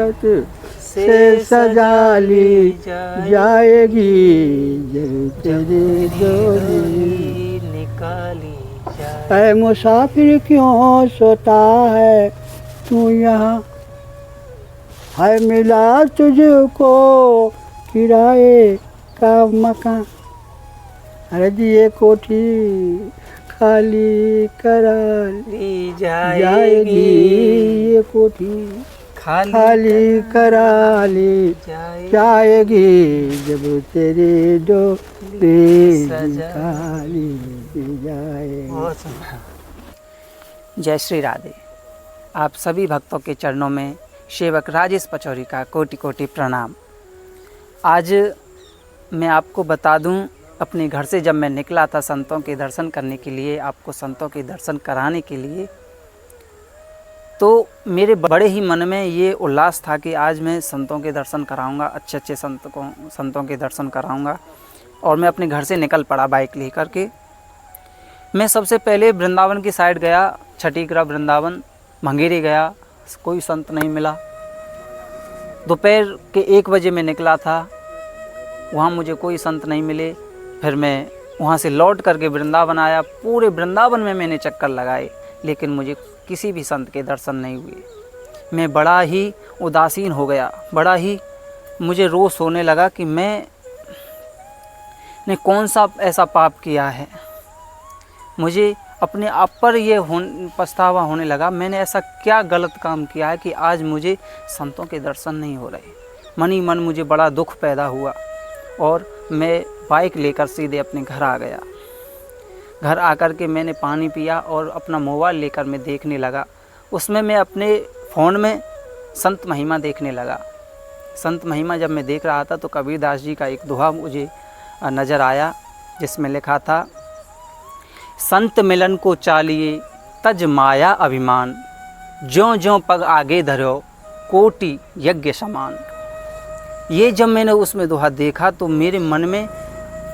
सूरत से सजा ली जाएगी जब तेरी डोली निकाली ऐ मुसाफिर क्यों सोता है तू यहाँ, है मिला तुझको किराए का मकान, अरे जी ये कोठी खाली करा ली जाएगी, ये कोठी खाली करा ली जाएगी जब तेरी डोली खाली जाएगी। जय श्री राधे। आप सभी भक्तों के चरणों में सेवक राजेश पचौरी का कोटि कोटि प्रणाम। आज मैं आपको बता दूं, अपने घर से जब मैं निकला था संतों के दर्शन करने के लिए, आपको संतों के दर्शन कराने के लिए, तो मेरे बड़े ही मन में ये उल्लास था कि आज मैं संतों के दर्शन कराऊंगा, अच्छे अच्छे संतों के दर्शन कराऊंगा। और मैं अपने घर से निकल पड़ा बाइक लेकर के। मैं सबसे पहले वृंदावन की साइड गया, छठीगृह वृंदावन, मंगेरी गया, कोई संत नहीं मिला। दोपहर के 1 बजे मैं निकला था, वहाँ मुझे कोई संत नहीं मिले। फिर मैं वहाँ से लौट करके वृंदावन आया। पूरे वृंदावन में मैंने चक्कर लगाए, लेकिन मुझे किसी भी संत के दर्शन नहीं हुए। मैं बड़ा ही उदासीन हो गया, बड़ा ही मुझे रोष होने लगा कि मैंने कौन सा ऐसा पाप किया है। मुझे अपने आप पर ये पछतावा होने लगा, मैंने ऐसा क्या गलत काम किया है कि आज मुझे संतों के दर्शन नहीं हो रहे। मन ही मन मुझे बड़ा दुख पैदा हुआ और मैं बाइक लेकर सीधे अपने घर आ गया। घर आकर के मैंने पानी पिया और अपना मोबाइल लेकर मैं देखने लगा। उसमें मैं अपने फ़ोन में संत महिमा देखने लगा। संत महिमा जब मैं देख रहा था तो कबीरदास जी का एक दोहा मुझे नज़र आया, जिसमें लिखा था, संत मिलन को चालिए तज माया अभिमान, ज्यों ज्यों पग आगे धरो कोटि यज्ञ समान। ये जब मैंने उसमें दोहा देखा तो मेरे मन में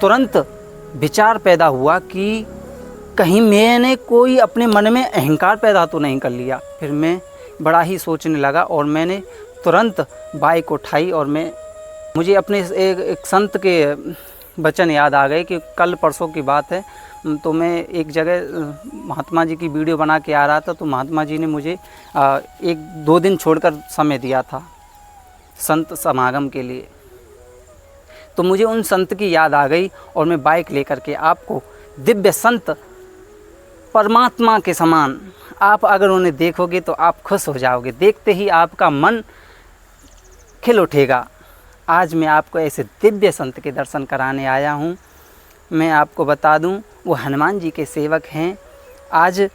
तुरंत विचार पैदा हुआ कि कहीं मैंने कोई अपने मन में अहंकार पैदा तो नहीं कर लिया। फिर मैं बड़ा ही सोचने लगा और मैंने तुरंत बाइक उठाई और मुझे अपने एक संत के वचन याद आ गए कि कल परसों की बात है, तो मैं एक जगह महात्मा जी की वीडियो बना के आ रहा था, तो महात्मा जी ने मुझे 1-2 दिन छोड़कर समय दिया था संत समागम के लिए। तो मुझे उन संत की याद आ गई और मैं बाइक लेकर के आपको दिव्य संत परमात्मा के समान, आप अगर उन्हें देखोगे तो आप खुश हो जाओगे, देखते ही आपका मन खिल उठेगा। आज मैं आपको ऐसे दिव्य संत के दर्शन कराने आया हूँ। मैं आपको बता दूँ, वो हनुमान जी के सेवक हैं। आज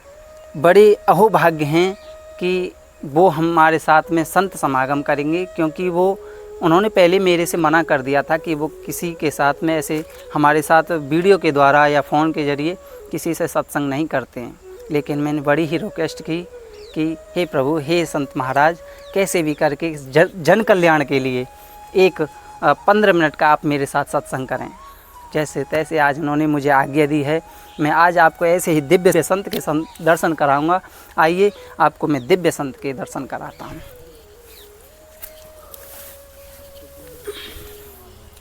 बड़े अहोभाग्य हैं कि वो हमारे साथ में संत समागम करेंगे, क्योंकि उन्होंने पहले मेरे से मना कर दिया था कि वो किसी के साथ में ऐसे हमारे साथ वीडियो के द्वारा या फ़ोन के ज़रिए किसी से सत्संग नहीं करते हैं। लेकिन मैंने बड़ी ही रिक्वेस्ट की कि हे प्रभु, हे संत महाराज, कैसे भी करके जन कल्याण के लिए 15 मिनट का आप मेरे साथ सत्संग करें। जैसे तैसे आज उन्होंने मुझे आज्ञा दी है। मैं आज आपको ऐसे ही दिव्य संत के दर्शन कराऊंगा। आइए आपको मैं दिव्य संत के दर्शन कराता हूँ।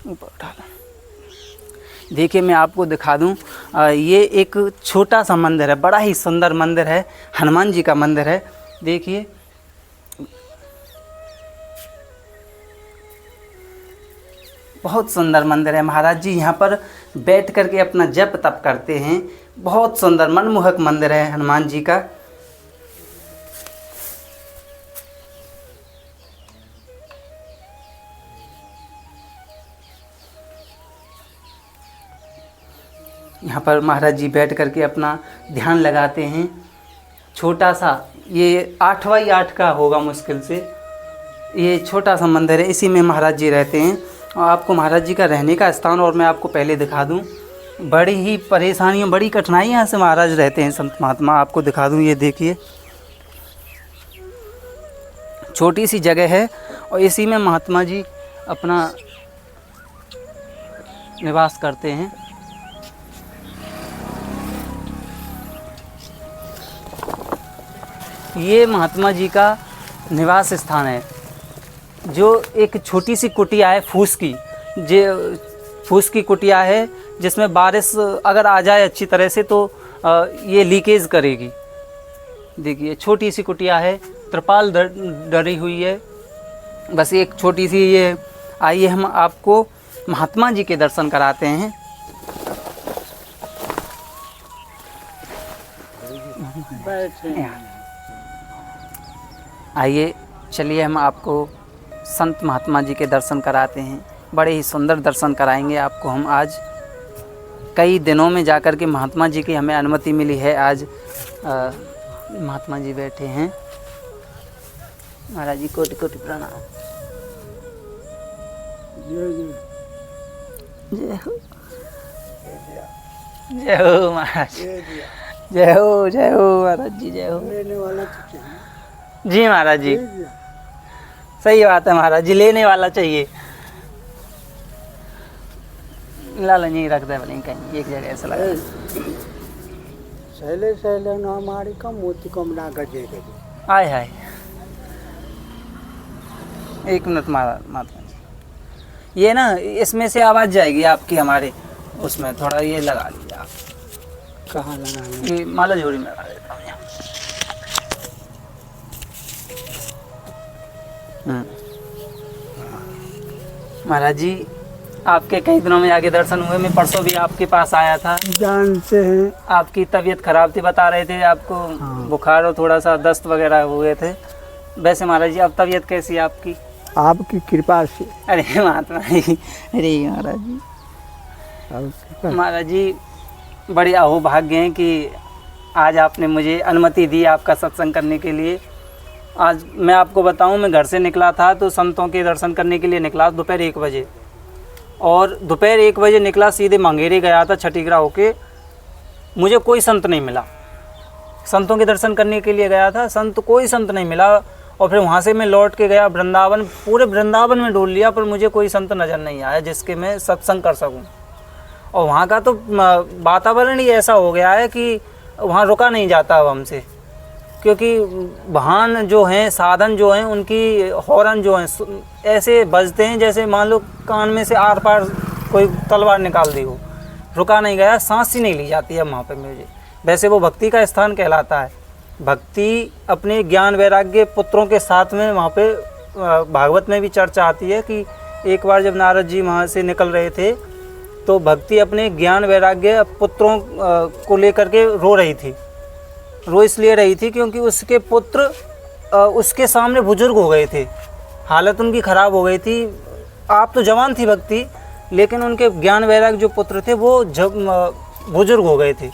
ऊपर उठा लो। देखिए, मैं आपको दिखा दूं, ये एक छोटा सा मंदिर है, बड़ा ही सुंदर मंदिर है, हनुमान जी का मंदिर है। देखिए, बहुत सुंदर मंदिर है। महाराज जी यहाँ पर बैठ करके अपना जप तप करते हैं। बहुत सुंदर मनमोहक मंदिर है हनुमान जी का। यहाँ पर महाराज जी बैठ करके अपना ध्यान लगाते हैं। छोटा सा, ये 8x8 का होगा मुश्किल से, ये छोटा सा मंदिर है, इसी में महाराज जी रहते हैं। और आपको महाराज जी का रहने का स्थान और मैं आपको पहले दिखा दूं। बड़ी ही परेशानियाँ, बड़ी कठिनाइयाँ से महाराज रहते हैं संत महात्मा। आपको दिखा दूं, ये देखिए, छोटी सी जगह है और इसी में महात्मा जी अपना निवास करते हैं। ये महात्मा जी का निवास स्थान है। जो एक छोटी सी कुटिया है फूस की, जो फूस की कुटिया है जिसमें बारिश अगर आ जाए अच्छी तरह से तो ये लीकेज करेगी। देखिए छोटी सी कुटिया है, त्रिपाल डरी हुई है, बस एक छोटी सी ये। आइए हम आपको महात्मा जी के दर्शन कराते हैं। आइए चलिए हम आपको संत महात्मा जी के दर्शन कराते हैं। बड़े ही सुंदर दर्शन कराएंगे आपको हम आज। कई दिनों में जाकर के महात्मा जी की हमें अनुमति मिली है। आज महात्मा जी बैठे हैं। महाराज जी कोटि कोटि प्रणाम। जय हो जय हो महाराज, जय हो महाराज जी, जय हो। लेने वाला तो चाहिए। जी महाराज जी, सही बात है महाराज जी, लेने वाला चाहिए। लाला नहीं रखता है भले कहीं एक जगह ऐसा लगा। सहले सहले न हमारी कम मोती कम ना गजे गजे। आय हाय, एक मिनट महात्मा जी, ये ना इसमें से आवाज़ जाएगी आपकी हमारे उसमें, थोड़ा ये लगा लीजिए आप। कहाँ लगाना? ये माला झोड़ी में लगा देता हूँ यहाँ। महाराज जी आपके कई दिनों में आगे दर्शन हुए। मैं परसों भी आपके पास आया था। जानते हैं आपकी तबीयत खराब थी, बता रहे थे आपको। हाँ। बुखार और थोड़ा सा दस्त वगैरह हुए थे। वैसे महाराज जी अब तबीयत कैसी है आपकी? आपकी कृपा से। अरे महात्मा जी, अरे महाराज जी, महाराज जी बड़े अहोभाग्य हैं कि आज आपने मुझे अनुमति दी आपका सत्संग करने के लिए। आज मैं आपको बताऊं, मैं घर से निकला था तो संतों के दर्शन करने के लिए निकला दोपहर 1 बजे, और दोपहर 1 बजे निकला, सीधे मंगेरे गया था छठीग्रा होके। मुझे कोई संत नहीं मिला। संतों के दर्शन करने के लिए गया था, कोई संत नहीं मिला। और फिर वहाँ से मैं लौट के गया वृंदावन, पूरे वृंदावन में डोल लिया, पर मुझे कोई संत नज़र नहीं आया जिसके मैं सत्संग कर सकूं। और वहाँ का तो वातावरण ही ऐसा हो गया है कि वहाँ रुका नहीं जाता अब हमसे, क्योंकि वाहन जो हैं, साधन जो हैं, उनकी हॉर्न जो हैं ऐसे बजते हैं जैसे मान लो कान में से आर पार कोई तलवार निकाल दी हो। रुका नहीं गया, सांस ही नहीं ली जाती है वहाँ पे मुझे। वैसे वो भक्ति का स्थान कहलाता है। भक्ति अपने ज्ञान वैराग्य पुत्रों के साथ में वहाँ पे भागवत में भी चर्चा आती है कि एक बार जब नारद जी वहाँ से निकल रहे थे तो भक्ति अपने ज्ञान वैराग्य पुत्रों को लेकर के रो रही थी। रो इसलिए रही थी क्योंकि उसके पुत्र उसके सामने बुजुर्ग हो गए थे, हालत उनकी ख़राब हो गई थी। आप तो जवान थी भक्ति, लेकिन उनके ज्ञान वैराग्य जो पुत्र थे वो बुजुर्ग हो गए थे।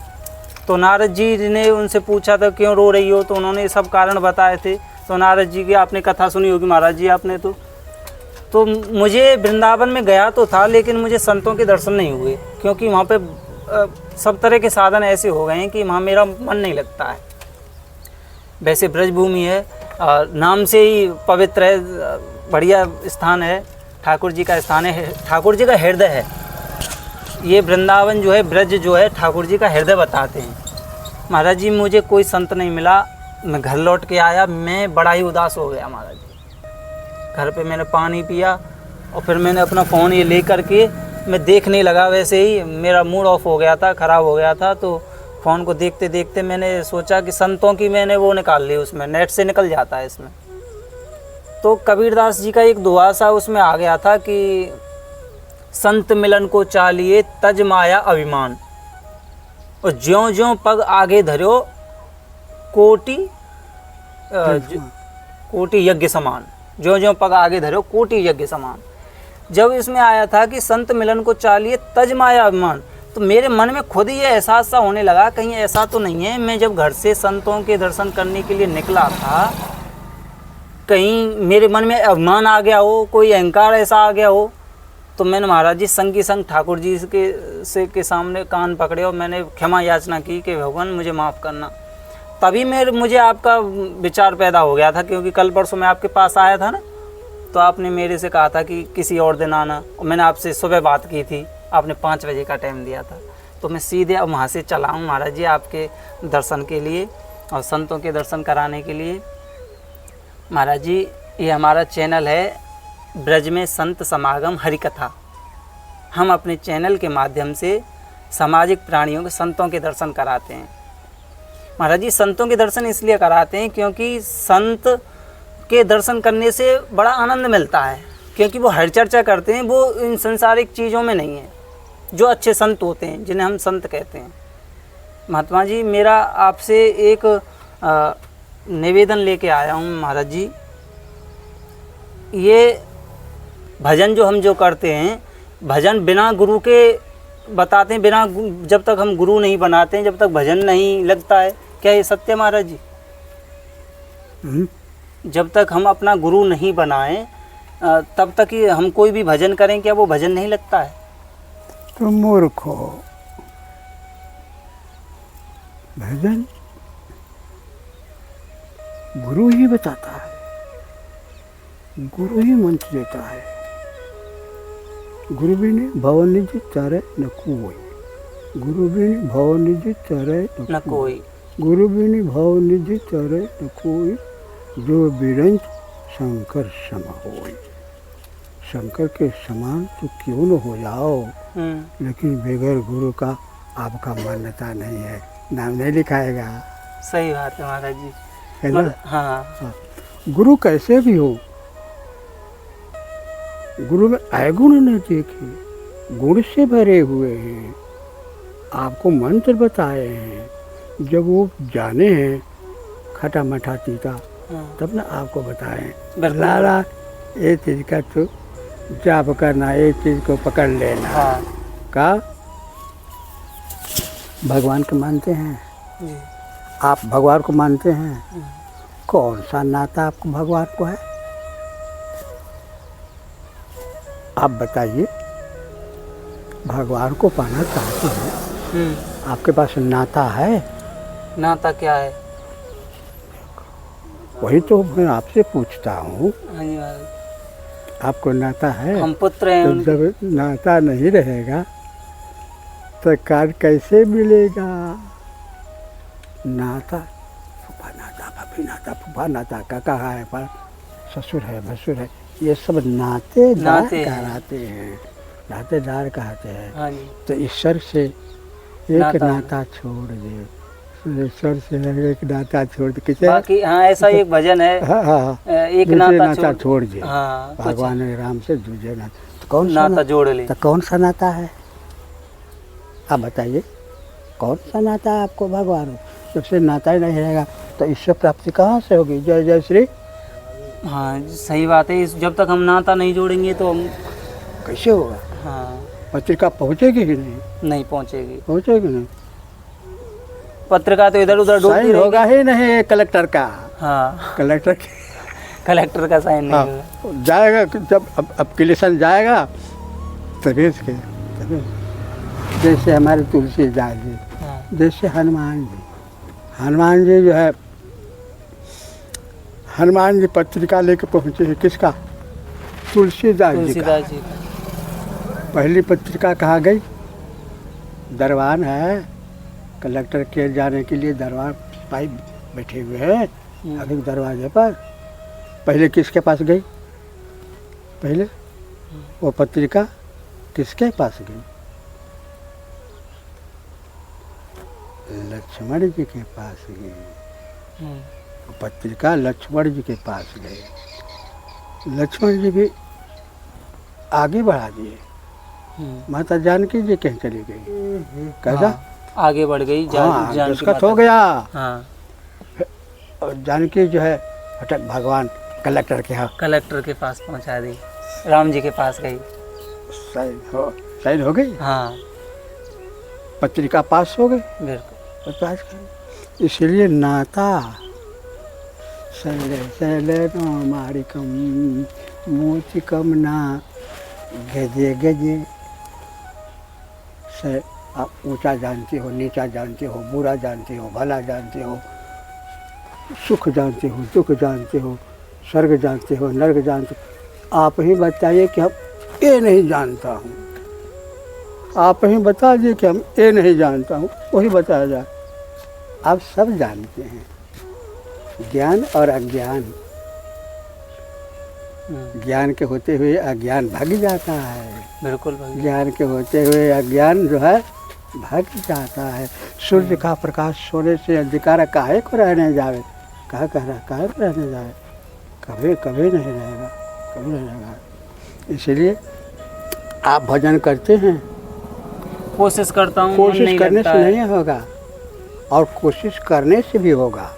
तो नारद जी ने उनसे पूछा था क्यों रो रही हो, तो उन्होंने सब कारण बताए थे। तो नारद जी की आपने कथा सुनी होगी महाराज जी आपने। तो मुझे वृंदावन में गया तो था, लेकिन मुझे संतों के दर्शन नहीं हुए, क्योंकि वहाँ पे सब तरह के साधन ऐसे हो गए हैं कि वहाँ मेरा मन नहीं लगता है। वैसे ब्रजभूमि है, नाम से ही पवित्र है, बढ़िया स्थान है, ठाकुर जी का स्थान है, ठाकुर जी का हृदय है। ये वृंदावन जो है, ब्रज जो है, ठाकुर जी का हृदय बताते हैं। महाराज जी मुझे कोई संत नहीं मिला। मैं घर लौट के आया, मैं बड़ा ही उदास हो गया महाराज जी। घर पे मैंने पानी पिया और फिर मैंने अपना फ़ोन ये ले करके मैं देखने लगा। वैसे ही मेरा मूड ऑफ हो गया था, ख़राब हो गया था, तो फ़ोन को देखते देखते मैंने सोचा कि संतों की मैंने वो निकाल ली, उसमें नेट से निकल जाता है इसमें। तो कबीरदास जी का एक दुआ सा उसमें आ गया था कि संत मिलन को चालिए तज माया अभिमान, और ज्यों ज्यों पग आगे धर्यो कोटि कोटि यज्ञ समान, ज्यों ज्यों पग आगे धर्यो कोटि यज्ञ समान। जब इसमें आया था कि संत मिलन को चालिए तज माया अभिमान, तो मेरे मन में खुद ये एहसास सा होने लगा कहीं ऐसा तो नहीं है मैं जब घर से संतों के दर्शन करने के लिए निकला था, कहीं मेरे मन में अभिमान आ गया हो, कोई अहंकार ऐसा आ गया हो। तो मैंने महाराज जी संग की संग ठाकुर जी के सामने कान पकड़े और मैंने क्षमा याचना की कि भगवान मुझे माफ़ करना। तभी मुझे आपका विचार पैदा हो गया था, क्योंकि कल परसों मैं आपके पास आया था ना, तो आपने मेरे से कहा था कि किसी और दिन आना, और मैंने आपसे सुबह बात की थी, आपने 5 बजे का टाइम दिया था। तो मैं सीधे अब वहाँ से चला हूँ महाराज जी आपके दर्शन के लिए और संतों के दर्शन कराने के लिए। महाराज जी ये हमारा चैनल है ब्रज में संत समागम हरिकथा। हम अपने चैनल के माध्यम से सामाजिक प्राणियों के संतों के दर्शन कराते हैं। महाराज जी, संतों के दर्शन इसलिए कराते हैं क्योंकि संत के दर्शन करने से बड़ा आनंद मिलता है, क्योंकि वो हरिचर्चा करते हैं, वो इन संसारिक चीज़ों में नहीं है। जो अच्छे संत होते हैं, जिन्हें हम संत कहते हैं। महात्मा जी, मेरा आपसे एक निवेदन लेके आया हूँ महाराज जी। ये भजन जो करते हैं, भजन बिना गुरु के बताते हैं, बिना जब तक हम गुरु नहीं बनाते हैं, जब तक भजन नहीं लगता है। क्या ये सत्य है महाराज जी? जब तक हम अपना गुरु नहीं बनाएं तब तक ही हम कोई भी भजन करें, क्या वो भजन नहीं लगता है? तुम मूर्ख हो। भजन गुरु ही बताता है, गुरु ही मंत्र देता है। गुरु बिन भवन निज चरे न कोई, गुरु बिन भवन निज चरे न कोई, गुरु बिन भवन निज चरे न कोई, जो बिरंज शंकर सम होई। शंकर के समान तो क्यों न हो जाओ, लेकिन बगैर गुरु का आपका मान्यता नहीं है, नाम नहीं लिखाएगा। सही बात है महाराज जी, है ना? हाँ। गुरु कैसे भी हो, गुरु में अवगुण न देखे, गुण से भरे हुए हैं। आपको मंत्र बताए हैं, जब वो जाने हैं खटा मठा तीता, तब ना आपको बताएं लाला ये चीज़ का तो जाप करना, ये चीज़ को पकड़ लेना। हाँ। का भगवान को मानते हैं जी। आप, भगवान को मानते हैं। कौन सा नाता आपको भगवान को है? आप बताइए। भगवान को पाना चाहते हैं, आपके पास नाता है? नाता क्या है? वही तो मैं आपसे पूछता हूँ। हाँ जी महाराज, आपको नाता है? हम पुत्र हैं तो उनके। जब नाता नहीं रहेगा तो कार्य कैसे मिलेगा? नाता, फूफा नाता, भाभी नाता, फूफा नाता, काका है, पर ससुर है, भसुर है, ये सब नातेदार कहलाते हैं, नातेदार कहते हैं। हाँ जी। तो ईश्वर से एक नाता छोड़ दे, ईश्वर से एक नाता छोड़ दे, किसे? बाकी हाँ, ऐसा एक भजन है। हाँ, एक नाता छोड़ दे। हाँ, भगवान राम से दूसरे नाता, तो कौन सा नाता जोड़ ले? तो कौन सा नाता है? आप बताइए, कौन सा नाता है आपको भगवान? जब से नाता ही नहीं रहेगा तो ईश्वर प्राप्ति कहाँ से होगी? जय जय श्री। हाँ सही बात है। जब तक हम नाता नहीं जोड़ेंगे तो हम कैसे होगा? हाँ, पत्रिका पहुँचेगी ही नहीं। नहीं पहुँचेगी। पहुँचेगी नहीं, पत्रिका तो इधर उधर साइन होगा ही नहीं कलेक्टर का। हाँ, कलेक्टर का साइन नहीं हाँ, होगा। जाएगा जब एप्लीकेशन जाएगा तभी जैसे हमारे तुलसीदास जी, हाँ। जैसे हनुमान जी जो है, हनुमान जी पत्रिका लेके पहुँचे हैं किसका? तुलसीदास जी का। पहली पत्रिका कहाँ गई? दरबान है, कलेक्टर के जाने के लिए दरबार भाई बैठे हुए हैं अभी दरवाजे पर। पहले किसके पास गई? पहले वो पत्रिका किसके पास गई? लक्ष्मण जी के पास गई। पत्रिका लक्ष्मण जी के पास गई। लक्ष्मण जी भी आगे बढ़ा दिए। माता जानकी जी कहीं चली गई। कैसा? आगे बढ़ गई। दस्तखत हो गया। हाँ। और जानकी जो है फटक भगवान कलेक्टर के यहाँ, कलेक्टर के पास पहुँचा दी। राम जी के पास गई। साइन हो गई। हाँ, पत्रिका पास हो गई। बिल्कुल पास कर। इसलिए नाता सैले सैले मारिकम मोचिकम ना गजे गजे से। आप ऊंचा जानते हो, नीचा जानते हो, बुरा जानते हो, भला जानते हो, सुख जानते हो, दुख जानते हो, स्वर्ग जानते हो, नर्क जानते हो। आप ही बताइए कि हम ये नहीं जानता हूँ। आप ही बता दिए कि हम ये नहीं जानता हूँ, वही बताया जाए। आप सब जानते हैं। ज्ञान और अज्ञान ज्ञान के होते हुए अज्ञान भाग जाता है, बिल्कुल भैया। ज्ञान के होते हुए अज्ञान जो है भाग जाता है। सूर्य का प्रकाश सोने से अंधकार काहे को रहने जावे, कहा कह रहा काहे को रहने जावे, कभी कभी नहीं रहेगा, कभी नहीं रहेगा। इसलिए आप भजन करते हैं, कोशिश करता हूँ, मन कोशिश नहीं करने लगता से है। नहीं होगा, और कोशिश करने से भी होगा।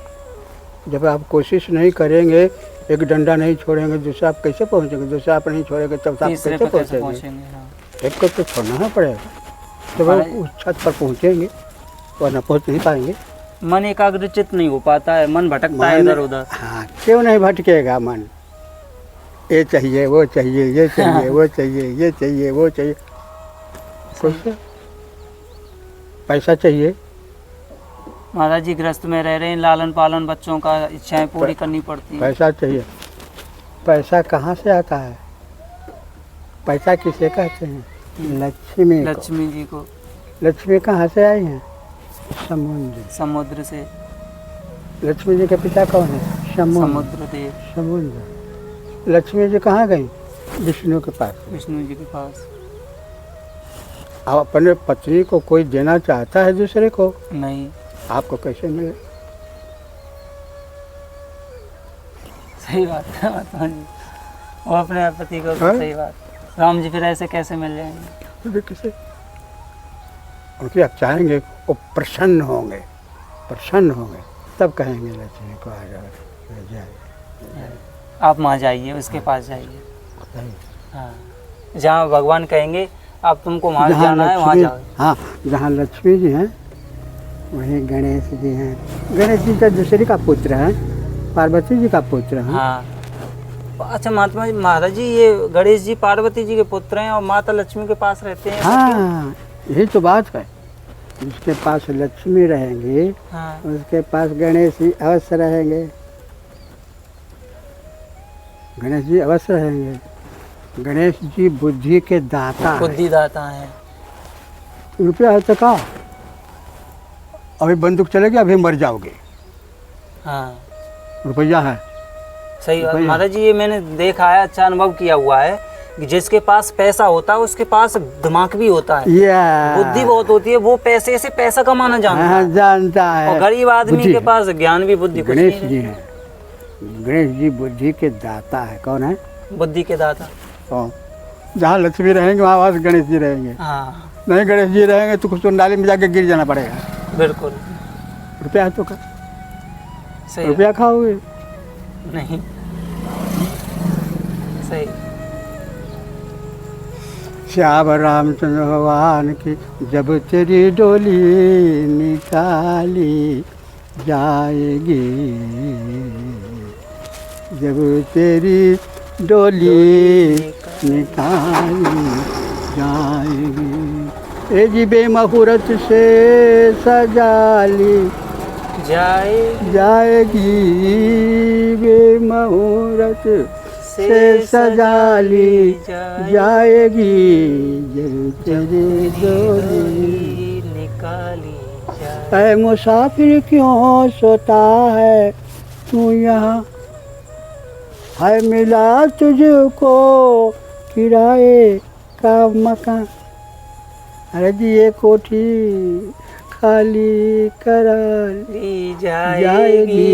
जब आप कोशिश नहीं करेंगे, एक डंडा नहीं छोड़ेंगे, दूसरा आप कैसे पहुंचेंगे, दूसरा आप नहीं छोड़ेंगे तब आप तीसरे कैसे पे कैसे पहुंचेंगे। पहुँचेंगे? हाँ। एक को तो छोड़ना पड़ेगा, तो अरे- वो उस छत पर पहुंचेंगे, वरना पहुंच नहीं पाएंगे। मन एकाग्रचित नहीं हो पाता है, मन भटकता है मन- इधर उधर। हाँ, क्यों नहीं भटकेगा मन, ये चाहिए वो चाहिए, ये चाहिए वो चाहिए, ये चाहिए वो चाहिए, कैसे पैसा चाहिए, महाराज जी गृहस्थ में रह रहे हैं, लालन पालन बच्चों का इच्छाएं पूरी करनी पड़ती हैं। पैसा चाहिए। पैसा कहाँ से आता है, पैसा किसे कहते हैं, लक्ष्मी को। लक्ष्मी जी को लक्ष्मी कहाँ से आई हैं, समुद्र। समुद्र से, लक्ष्मी जी के पिता कौन है, समुद्र देव, समुद्र। लक्ष्मी जी कहाँ गई, विष्णु के पास। विष्णु जी के पास। अब अपने पत्नी को कोई देना चाहता है दूसरे को, नहीं, आपको कैसे मिले, सही बात है महात्मा जी, वो अपने पति को। हाँ? सही बात। राम जी फिर ऐसे कैसे मिल जाएंगे? तो किसे उनकी आप चाहेंगे, वो प्रसन्न होंगे, प्रसन्न होंगे, तब कहेंगे लक्ष्मी को आ जाओ, ले जाइए। आप वहाँ जाइए, उसके पास जाइए। सही। हाँ, जहाँ भगवान कहेंगे आप तुमको वहाँ जहाँ जाना है, वहाँ लक्ष्मी, जाओ। हाँ, जहाँ लक्ष्मी जी हैं वहीं गणेश जी हैं। गणेश जी का दूसरी का पुत्र है, पार्वती जी का पुत्र है। हाँ। अच्छा महात्मा जी, महाराज जी ये गणेश जी पार्वती जी के पुत्र हैं और माता लक्ष्मी के पास रहते हैं। हाँ, यही तो बात है, जिसके पास लक्ष्मी रहेंगी हाँ। उसके पास गणेश जी अवश्य रहेंगे, गणेश जी अवश्य रहेंगे। गणेश जी बुद्धि के दाता हैं। बुद्धिदाता हैं। रुपया है तो का, अभी बंदूक चलेगी, अभी मर जाओगे, हाँ, रुपया है। सही बात रुपया। महाराज जी, ये मैंने देखा है, अच्छा अनुभव किया हुआ है कि जिसके पास पैसा होता है उसके पास दिमाग भी होता है, बुद्धि बहुत होती है, वो पैसे से पैसा कमाना जानता हाँ, है। जानता है। और गरीब आदमी बुद्धि के है। पास ज्ञान भी बुद्धि कुछ गणेश नहीं जी है। हैं, गणेश जी बुद्धि के दाता है। कौन है, बुद्धि के दाता। हाँ। जहाँ लक्ष्मी रहेंगे वहाँ पास गणेश जी रहेंगे, हाँ, नहीं गणेश जी रहेंगे तो कुछ तो नाली में जाके गिर जाना पड़ेगा। बिल्कुल रुपया है तो का, सही। रुपया खाओगे, नहीं, सही। श्याम रामचंद्र भगवान की जब तेरी डोली निकाली जाएगी, जब तेरी डोली निकाली जाएगी, ए जी बेमुहूर्त से सजाली जाएगी, बेमुहूर्त से सजाली जाएगी, जब तेरी डोली निकाली जाए। ऐ मुसाफिर क्यों सोता है तू यहाँ, है मिला तुझको किराए का मकान, अरे जी ये कोठी खाली करा ली जाएगी,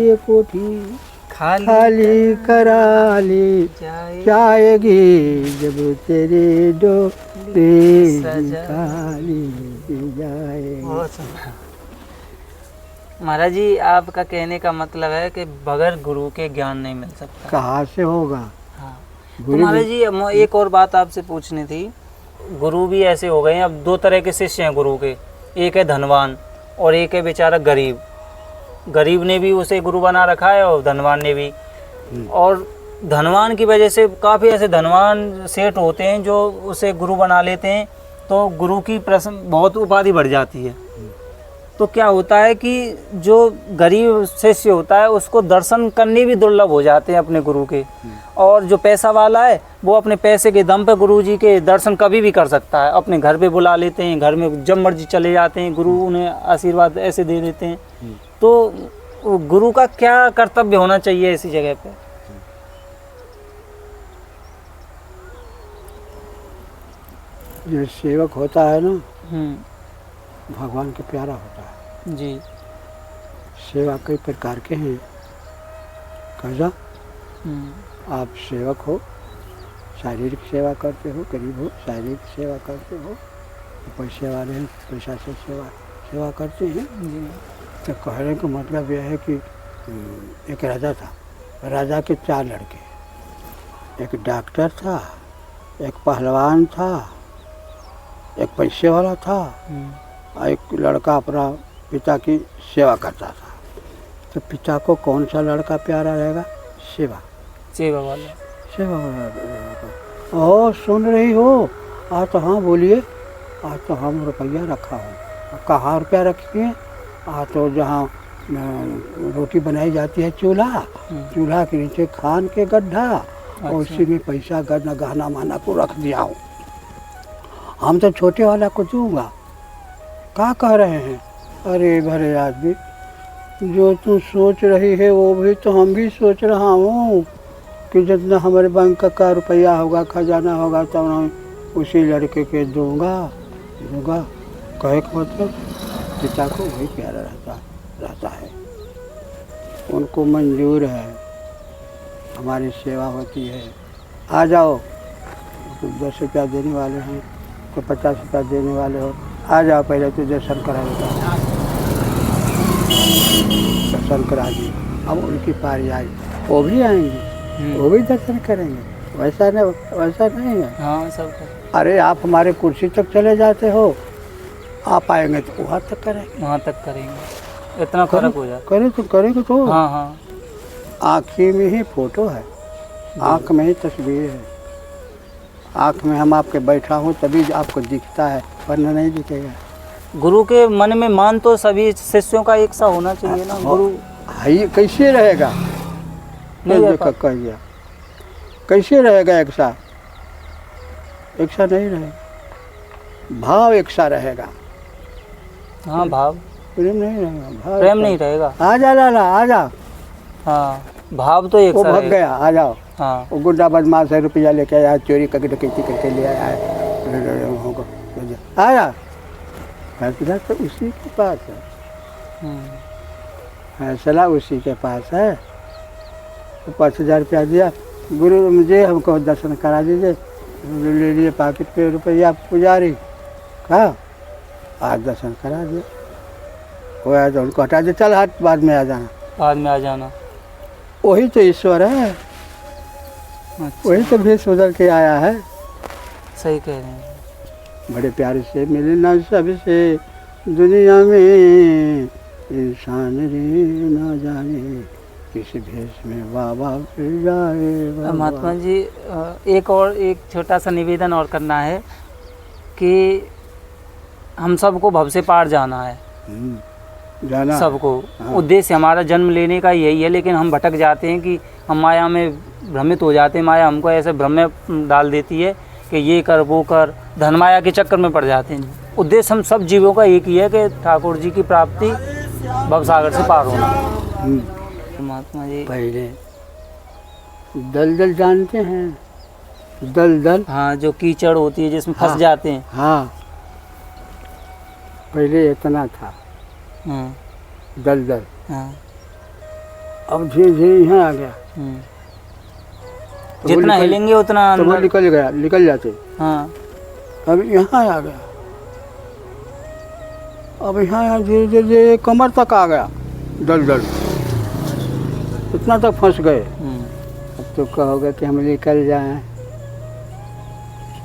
ये कोठी खाली करा ली जाएगी, जब तेरी डोली निकाली जाएगी। बहुत सुंदर। महाराज जी, आपका कहने का मतलब है कि बगैर गुरु के ज्ञान नहीं मिल सकता। कहाँ से होगा, हाँ। तो गुरु महाराज जी, एक और बात आपसे पूछनी थी। गुरु भी ऐसे हो गए हैं, अब दो तरह के शिष्य हैं गुरु के, एक है धनवान और एक है बेचारा गरीब। गरीब ने भी उसे गुरु बना रखा है और धनवान ने भी। और धनवान की वजह से काफ़ी ऐसे धनवान सेठ होते हैं जो उसे गुरु बना लेते हैं, तो गुरु की बहुत उपाधि बढ़ जाती है। तो क्या होता है कि जो गरीब शिष्य होता है उसको दर्शन करने भी दुर्लभ हो जाते हैं अपने गुरु के, और जो पैसा वाला है वो अपने पैसे के दम पे गुरु जी के दर्शन कभी भी कर सकता है। अपने घर पे बुला लेते हैं, घर में जब मर्जी चले जाते हैं, गुरु उन्हें आशीर्वाद ऐसे दे देते हैं। तो गुरु का क्या कर्तव्य होना चाहिए ऐसी जगह पे? जो सेवक होता है ना हम्म। भगवान के प्यारा होता है। जी। सेवा कई प्रकार के हैं। कैसा? हम्म। आप सेवक हो, शारीरिक सेवा करते हो, गरीब हो शारीरिक सेवा करते हो, पैसे वाले हैं पैसा से सेवा करते हैं। जी। तो कहने का मतलब यह है कि एक राजा था, राजा के 4 लड़के, एक डॉक्टर था, एक पहलवान था, एक पैसे वाला था, और एक लड़का अपना पिता की सेवा करता था। तो पिता को कौन सा लड़का प्यारा रहेगा? सेवा सेवा वाला। ओ सुन रही हो? आज तो हाँ बोलिए। आज तो हम रुपया रखा हो। कहाँ रुपया रखिए? आज तो जहाँ रोटी बनाई जाती है चूल्हा, चूल्हा के नीचे खान के गड्ढा, और उसी में पैसा गहना माना को रख दिया हूँ। हम तो छोटे वाला को दूंगा। क्या कह रहे हैं? अरे भरे आदमी, जो तू सोच रही है वो भी तो हम भी सोच रहा हूँ कि जितना हमारे बैंक का रुपया होगा, खजाना होगा, तब हम उसी लड़के के दूंगा। कहे का मतलब पिता को वही प्यारा रहता है। उनको मंजूर है, हमारी सेवा होती है। आ जाओ, तो 10 रुपया देने वाले हैं, तो 50 रुपया देने वाले हो, आ जाओ, पहले तो दर्शन करा देता। दर्शन करा दिए। अब उनकी पारी आई, वो भी आएंगे, वो भी दर्शन करेंगे। वैसा नहीं है। हाँ, सब। अरे आप हमारे कुर्सी तक चले जाते हो, आप आएंगे तो वहाँ तक करेंगे। इतना फर्क हो जाता। करेंगे तो। हाँ। आँखी में ही फोटो है, आँख में ही तस्वीर है। आँख में हम आपके बैठा हूँ तभी आपको दिखता है, वरना नहीं दिखेगा। गुरु के मन में मान तो सभी शिष्यों का एक सा होना चाहिए ना। गुरु है कैसे रहेगा? कैसे रहेगा एक सा नहीं रहेगा। भाव एक सा रहेगा। हाँ, भाव। प्रेम नहीं रहेगा। प्रेम नहीं रहेगा। आ जा लाला, आ जा। हाँ, भाव तो एक वो सा भाग गया, आ जाओ। हाँ। वो गुंडा बदमाश है, रुपया लेके आया, चोरी करके डकैती करके ले आया है, आया फैसला तो उसी के पास है। फैसला उसी के पास है। तो 5,000 रुपया दिया, गुरु मुझे हमको दर्शन करा दीजिए। ले लिए पॉकेट पे रुपया पुजारी का, आज दर्शन करा दिया। वो आया तो उनको हटा दिया, चल हट, बाद में आ जाना। वही तो ईश्वर है। अच्छा। वही तो भेष बदल के आया है। सही कह रहे हैं। बड़े प्यारे से मिलना सबसे दुनिया में, इंसान रे ना जाने किस भेष में बाबा फिर जाए। महात्मा जी, एक छोटा सा निवेदन और करना है कि हम सबको भव से पार जाना है। जाना सबको। हाँ। उद्देश्य हमारा जन्म लेने का यही है, लेकिन हम भटक जाते हैं कि हम माया में भ्रमित हो जाते हैं। माया हमको ऐसे भ्रम में डाल देती है कि ये कर वो कर, धन माया के चक्कर में पड़ जाते हैं। उद्देश्य हम सब जीवों का एक ही है कि ठाकुर जी की प्राप्ति, भवसागर से पार होना। महात्मा जी, पहले दलदल जानते हैं? दलदल, हाँ, जो कीचड़ होती है जिसमें फंस हाँ। जाते हैं। हाँ, पहले इतना था दलदल। हाँ। अब धीरे धीरे यहाँ आ गया। तो जितना हिलेंगे उतना तो वो अंदर निकल जाते। हाँ। अब यहाँ आ गया। अब यहाँ धीरे धीरे कमर तक आ गया दलदल, इतना तक फंस गए। अब तो कहोगे कि हम निकल जाएं,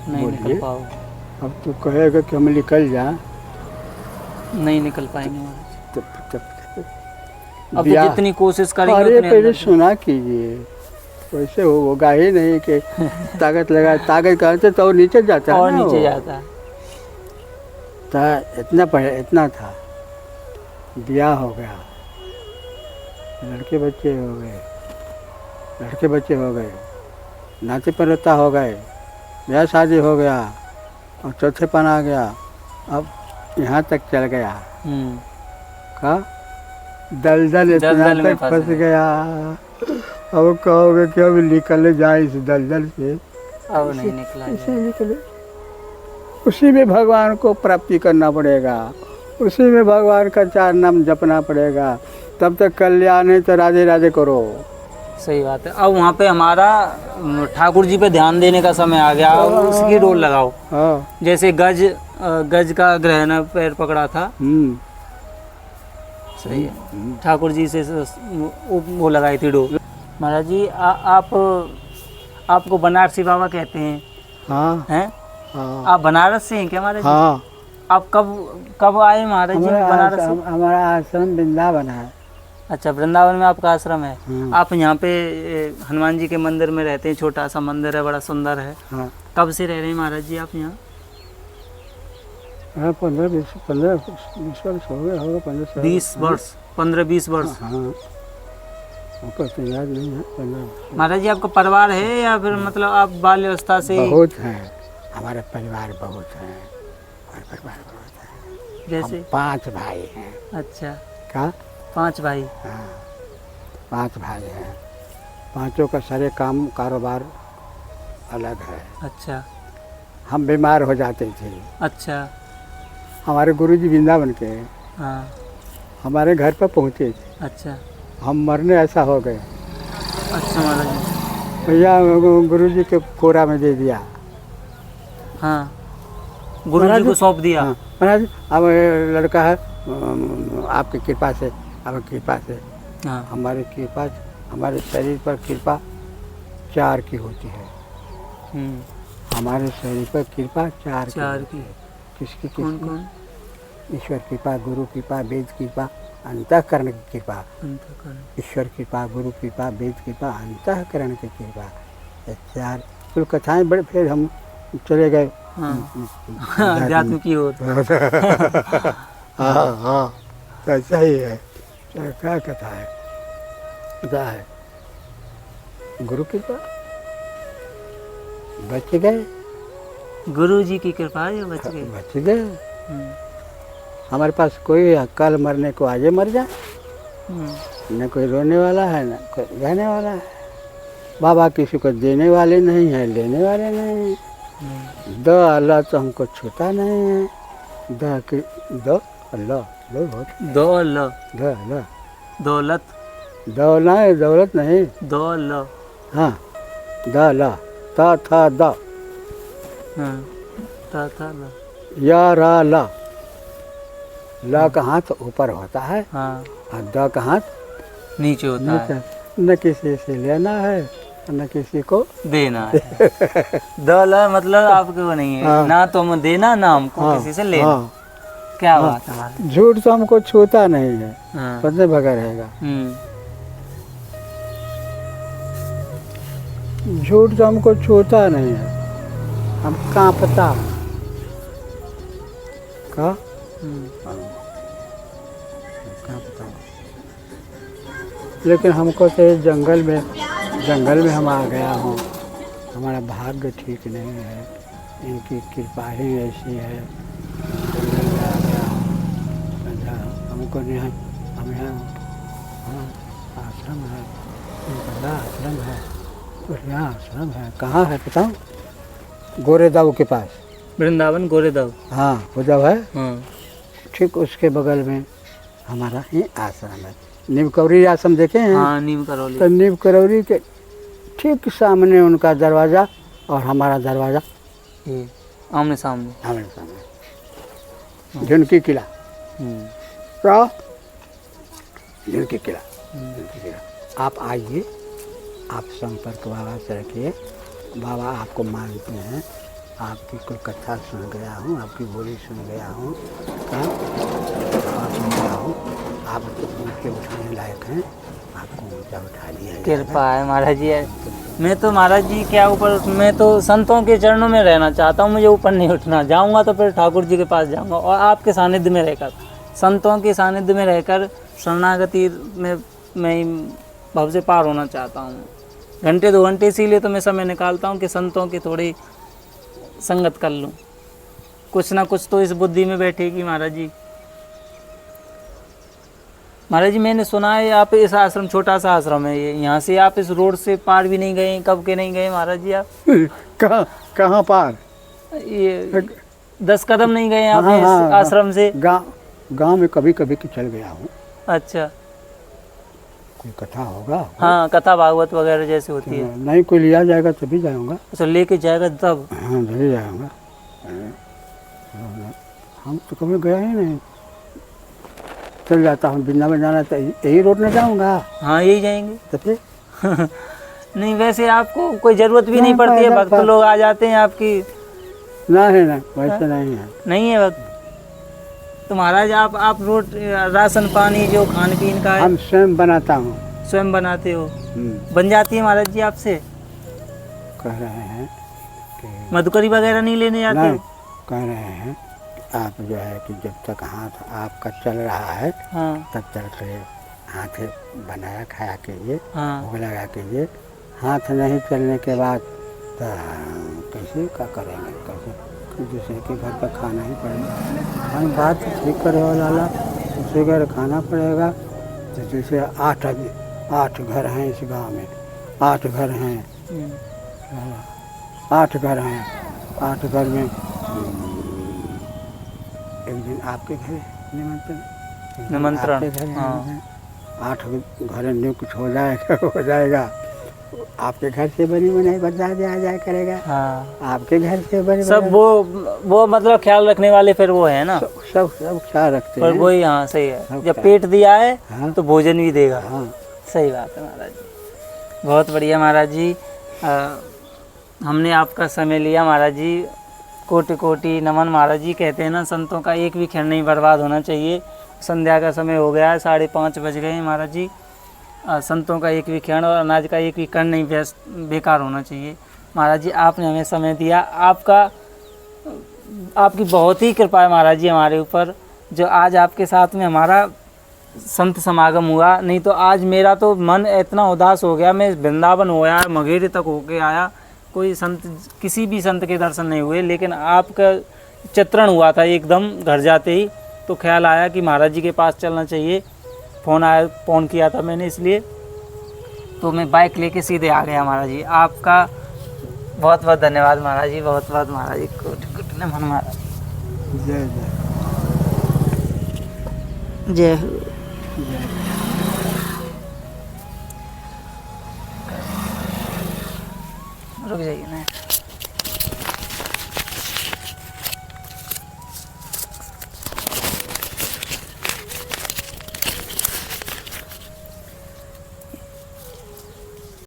नहीं निकल पाओ। अब तो कहेगा कि हम निकल जाएं, नहीं निकल पाएंगे। अब तो ब्याह- जितनी कोशिश करेंगे अरे उतने पहले अंदर। सुना कीजिए, वैसे होगा ही नहीं कि ताकत करते तो नीचे जाता है और ना नीचे वो। जाता है। तो इतना था, ब्याह हो गया, लड़के बच्चे हो गए, नाते परता हो गए, ब्याह शादी हो गया, और चौथे पन आ गया। अब यहाँ तक चल गया का दलदल इतना तक फंस गया। अब कहोगे कि अब निकल जाए इस दलदल से, अब नहीं निकला इसे निकले। उसी में भगवान को प्राप्ति करना पड़ेगा, उसी में भगवान का 4 नाम जपना पड़ेगा, तब तक कल्याण है। तो राधे राधे करो। सही बात है। अब वहाँ पे हमारा ठाकुर जी पे ध्यान देने का समय आ गया, अब उसकी डोर लगाओ। हाँ। जैसे गज का ग्रहण पैर पकड़ा था, सही है, ठाकुर जी से वो लगाई थी डोर। महाराज जी आपको बनारसी बाबा कहते हैं? हाँ। हैं? हाँ। आप बनारस से हैं क्या महाराज जी? हाँ। आप कब आए महाराज जी बनारस से? हमारा आश्रम वृंदावन है। अच्छा, वृंदावन में आपका आश्रम है। हाँ। आप यहाँ पे हनुमान जी के मंदिर में रहते हैं, छोटा सा मंदिर है, बड़ा सुंदर है। हाँ। कब से रह रहे हैं महाराज जी आप यहाँ? 15-20 वर्ष हो गए होगा। 15-20 वर्ष। हाँ। हमको तो याद नहीं है। 15 महाराज जी आपका परिवार है या फिर मतलब आप बाल्य अवस्था से? बहुत हैं, हमारे परिवार बहुत हैं, हमारे परिवार बहुत हैं। जैसे 5 भाई हैं। अच्छा, क्या? 5 भाई? हाँ, 5 भाई हैं। 5ों का सारे काम कारोबार अलग है। अच्छा। हम बीमार हो जाते थे। अच्छा। हमारे गुरुजी वृंदावन के हाँ। हमारे घर पर पहुँचे थे। अच्छा। हम मरने ऐसा हो गए। अच्छा महाराज जी। भैया गुरुजी के कोरा में दे दिया। हाँ, गुरु जी को सौंप दिया। हाँ, महाराज अब लड़का है, आपकी कृपा से, आपकी कृपा से। हाँ। हमारी कृपा, हमारे शरीर पर कृपा 4 की होती है। हमारे शरीर पर कृपा 4 की। किसकी? कौन कौन? ईश्वर कृपा, गुरु कृपा, वेद कृपा, अंतःकरण की कृपा। ईश्वर कृपा, गुरु कृपा, वेद कृपा, अंतःकरण की कृपा। ये 4 कुल कथाएं बड़े। फिर हम चले गए अध्यात्म की ओर। हाँ हाँ, ऐसा ही है। क्या कथा है? क्या है? गुरु कृपा, बच गए। गुरु जी की कृपा है, बच गए। बच गए। हमारे पास कोई कल मरने को आजे मर जाए, न कोई रोने वाला है न कोई रहने वाला है। बाबा किसी को देने वाले नहीं है, लेने वाले नहीं है। द अल्लाह तो हमको छूता नहीं है। दो अल्लाह दौलत दौलत नहीं, दौलत। हाँ, द ला ता था द, या रा ला। ला का हाथ ऊपर होता है। हाँ। और द का हाथ नीचे होता है। न किसी से लेना है न किसी को देना है। दौलत मतलब आपको नहीं है। हाँ। ना तो हम देना, ना हमको हाँ, किसी से लेना। हाँ, क्या बात है हमारी। झूठ तो हमको छूता नहीं है। हाँ। पता भगा रहेगा। झूठ तो हमको छूता नहीं है। हम कांपता का कांपता। लेकिन हमको तो इस जंगल में हम आ गया हूँ। हमारा भाग्य ठीक नहीं है, इनकी कृपा ही ऐसी है। जंगल में आ गया हूँ। हमको नहीं, हम यहाँ आश्रम है, इनका आश्रम है, और यहाँ आश्रम है। कहाँ है बताओ? गोरेदाऊ के पास, वृंदावन गोरेदाऊ। हाँ, उद्धव है। हाँ। ठीक उसके बगल में हमारा ही आश्रम है। नीम करौरी आश्रम देखे हैं? हाँ, नीम करौली। तो नीम करौरी के ठीक सामने उनका दरवाज़ा और हमारा दरवाज़ा आमने सामने। आमने सामने। झुनकी किला। क्या? झुनकी किला। आप आइए, आप संपर्क बाबा से रखिए। बाबा आपको मानते हैं। आपकी कोई कथा सुन गया हूँ, आपकी बोली सुन गया हूँ, सुन गया हूँ। आप उनके उठाने लायक हैं। आपको ऊँचा उठा दिया। कृपा है महाराज जी। मैं तो महाराज जी क्या ऊपर, मैं तो संतों के चरणों में रहना चाहता हूँ। मुझे ऊपर नहीं उठना। जाऊँगा तो फिर ठाकुर जी के पास जाऊँगा और आपके सानिध्य में रहकर, संतों के सानिध्य में रहकर शरणागति में मैं भव से पार होना चाहता हूँ। घंटे 2 घंटे इसीलिए तो मैं समय निकालता हूँ कि संतों की थोड़ी संगत कर लूँ। कुछ ना कुछ तो इस बुद्धि में बैठेगी महाराज जी। महाराज जी मैंने सुना है आप इस आश्रम, छोटा सा आश्रम है ये, यहाँ से आप इस रोड से पार भी नहीं गए? कब के नहीं गए महाराज जी आप? कहाँ पार? ये 10 कदम नहीं गए आप हाँ, इस हाँ, आश्रम से? गांव में कभी कभी कि चल गया हूँ, अच्छा। कोई कथा होगा। हाँ, कथा भागवत वगैरह जैसे होती है। नहीं कोई लिया जाएगा तभी जाऊँगा। अच्छा, लेके जाएगा तब? हाँ चले जाऊँगा। हम तो कभी गया ही नहीं, चल जाता हूँ। वृंदावन जाना तो यही रोड में जाऊँगा। हाँ, यही जाएंगे तो फिर नहीं, वैसे आपको कोई ज़रूरत भी नहीं नहीं, पड़ती है, पैदल भक्त लोग आ जाते हैं आपकी? नहीं वैसे नहीं है। नहीं है वक्त? तो महाराज आप रोट राशन पानी जो खान पीन का है हम स्वयं बनाता हूँ। स्वयं बनाते हो? बन जाती है महाराज जी आपसे? कह रहे हैं कि मधुकरी वगैरह नहीं लेने जाते? नहीं, कह रहे हैं कि आप जो है कि जब तक हाथ आपका चल रहा है हाँ तब तक हाथ बनाया खाया कीजिए, हाँ। भोग लगा कीजिए। हाथ नहीं चलने के बाद तो कैसे क्या करेंगे, कैसे दूसरे के घर का खाना ही पड़ेगा। हम बात ठीक करे हो लाला, दूसरे घर खाना पड़ेगा। तो जैसे 8 घर हैं इस गांव में, 8 घर हैं, 8 घर हैं। 8 घर में एक दिन आपके घर निमंत्रण। आपके घर हाँ। 8 घर में कुछ हो जाएगा। आपके घर से बनी बनाई बचा जाया करेगा। हाँ, आपके घर से बनी सब वो मतलब ख्याल रखने वाले फिर वो है ना, सब ख्याल रखते पर हैं। वही। हाँ सही है, सब जब ख्याल। पेट दिया है हाँ। तो भोजन भी देगा। हाँ सही बात है महाराज जी, बहुत बढ़िया महाराज जी। हमने आपका समय लिया महाराज जी, कोटि कोटि नमन महाराज जी। कहते हैं ना, संतों का एक भी क्षण नहीं बर्बाद होना चाहिए। संध्या का समय हो गया है, 5:30 बज गए हैं महाराज जी। संतों का एक भी क्षण और अनाज का एक भी कण नहीं बेकार होना चाहिए। महाराज जी आपने हमें समय दिया, आपकी बहुत ही कृपा है महाराज जी हमारे ऊपर, जो आज आपके साथ में हमारा संत समागम हुआ। नहीं तो आज मेरा तो मन इतना उदास हो गया, मैं वृंदावन हो आया, मघेरे तक होके आया, कोई संत, किसी भी संत के दर्शन नहीं हुए, लेकिन आपका चित्रण हुआ था एकदम घर जाते ही, तो ख्याल आया कि महाराज जी के पास चलना चाहिए। फ़ोन किया था मैंने, इसलिए तो मैं बाइक लेके सीधे आ गया महाराज जी। आपका बहुत बहुत धन्यवाद महाराज जी, बहुत बहुत महाराज जी। कोटि नमन महाराज। जय जय। जय हो।